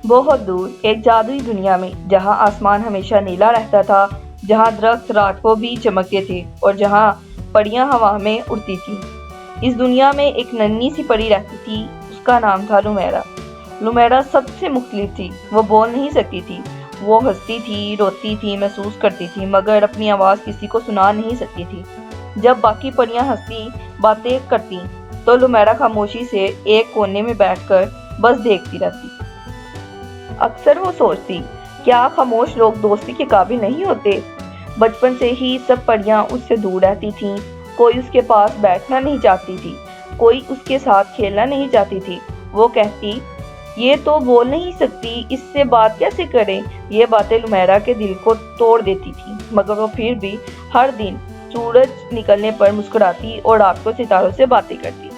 बहुत दूर एक जादुई दुनिया में जहाँ आसमान हमेशा नीला रहता था, जहाँ दरख्त रात को भी चमकते थे और जहाँ परियां हवा में उड़ती थी। इस दुनिया में एक नन्ही सी परी रहती थी। उसका नाम था लुमेरा। लुमेरा सबसे मुख्तलिफ थी। वो बोल नहीं सकती थी। वो हंसती थी, रोती थी, महसूस करती थी, मगर अपनी आवाज़ किसी को सुना नहीं सकती थी। जब बाकी परियां हंसती बातें करती तो लुमेरा खामोशी से एक कोने में बैठकर बस देखती रहती। अक्सर वो सोचती, क्या खामोश लोग दोस्ती के काबिल नहीं होते? बचपन से ही सब परियां उससे दूर रहती थीं। कोई उसके पास बैठना नहीं चाहती थी, कोई उसके साथ खेलना नहीं चाहती थी। वो कहती, ये तो बोल नहीं सकती, इससे बात कैसे करें? ये बातें लुमेरा के दिल को तोड़ देती थी, मगर वो फिर भी हर दिन सूरज निकलने पर मुस्कुराती और रात को सितारों से बातें करती।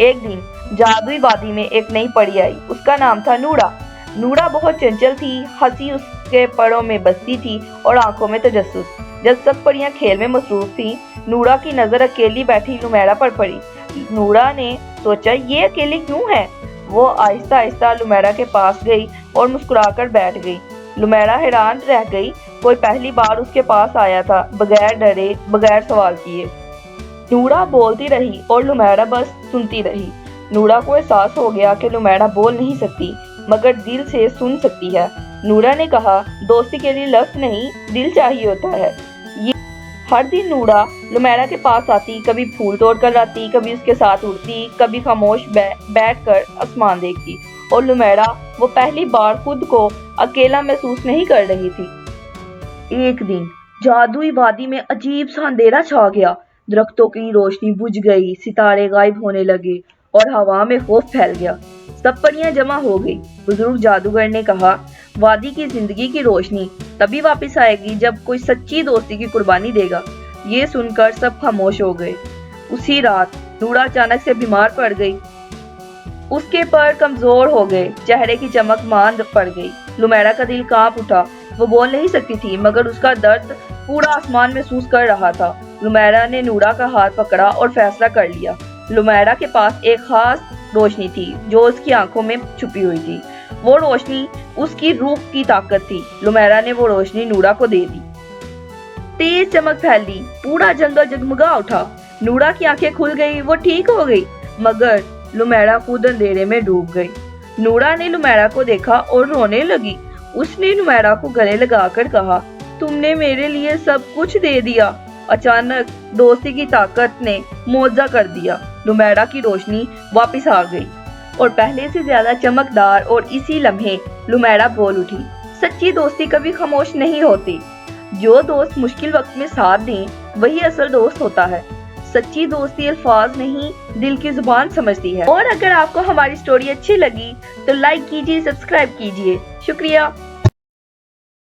एक दिन जादुई वादी में एक नई परी आई। उसका नाम था नूरा। नूरा बहुत चंचल थी, हंसी उसके परों में बसती थी और आंखों में तजस्सुस। जब सब परियां खेल में मसरूफ थीं, नूरा की नजर अकेली बैठी लुमेरा पर पड़ी। नूरा ने सोचा, ये अकेली क्यों है? वो आहिस्ता आहिस्ता लुमेरा के पास गई और मुस्कुराकर बैठ गई। लुमेरा हैरान रह गई। कोई पहली बार उसके पास आया था, बगैर डरे, बगैर सवाल किए। नूरा बोलती रही और लुमेरा बस सुनती रही। नूरा को एहसास हो गया कि लुमेरा बोल नहीं सकती, मगर दिल से सुन सकती है। नूरा ने कहा, दोस्ती के लिए लफ्ज़ नहीं, दिल चाहिए होता है। ये हर दिन नूरा लुमेरा के पास आती, कभी फूल तोड़ कर लाती, कभी उसके साथ उड़ती, कभी खामोश बैठकर आसमान देखती। और लुमेरा वो पहली बार खुद को अकेला महसूस नहीं कर रही थी। एक दिन जादुई वादी में अजीब सा अंधेरा छा गया। दरख्तों की रोशनी बुझ गई, सितारे गायब होने लगे और हवा में खौफ फैल गया। सब परियां जमा हो गई। बुजुर्ग जादूगर ने कहा, वादी की जिंदगी की रोशनी तभी वापस आएगी जब कोई सच्ची दोस्ती की कुर्बानी देगा। ये सुनकर सब खामोश हो गए। उसी रात नूरा अचानक से बीमार पड़ गई। उसके पैर कमजोर हो गए, चेहरे की चमक मांद पड़ गई। लुमेरा का दिल कांप उठा। वो बोल नहीं सकती थी, मगर उसका दर्द पूरा आसमान महसूस कर रहा था। लुमेरा ने नूरा का हाथ पकड़ा और फैसला कर लिया। लुमेरा के पास एक खास रोशनी थी जो उसकी आंखों में छुपी हुई थी। वो रोशनी उसकी रूह की ताकत थी। लुमेरा ने वो रोशनी नूरा को दे दी। तेज चमक फैली, पूरा जंगल जगमगा उठा। नूरा की आंखें खुल गई, वो ठीक हो गई, मगर लुमेरा खुद अंधेरे में डूब गई। नूरा ने लुमेरा को देखा और रोने लगी। उसने लुमेरा को गले लगाकर कहा, तुमने मेरे लिए सब कुछ दे दिया। अचानक दोस्ती की ताकत ने मौजा कर दिया। लुमेरा की रोशनी वापस आ गई और पहले से ज्यादा चमकदार, और इसी लम्हे लुमेरा बोल उठी, सच्ची दोस्ती कभी खामोश नहीं होती। जो दोस्त मुश्किल वक्त में साथ दें, वही असल दोस्त होता है। सच्ची दोस्ती अल्फाज नहीं, दिल की जुबान समझती है। और अगर आपको हमारी स्टोरी अच्छी लगी तो लाइक कीजिए, सब्सक्राइब कीजिए। शुक्रिया।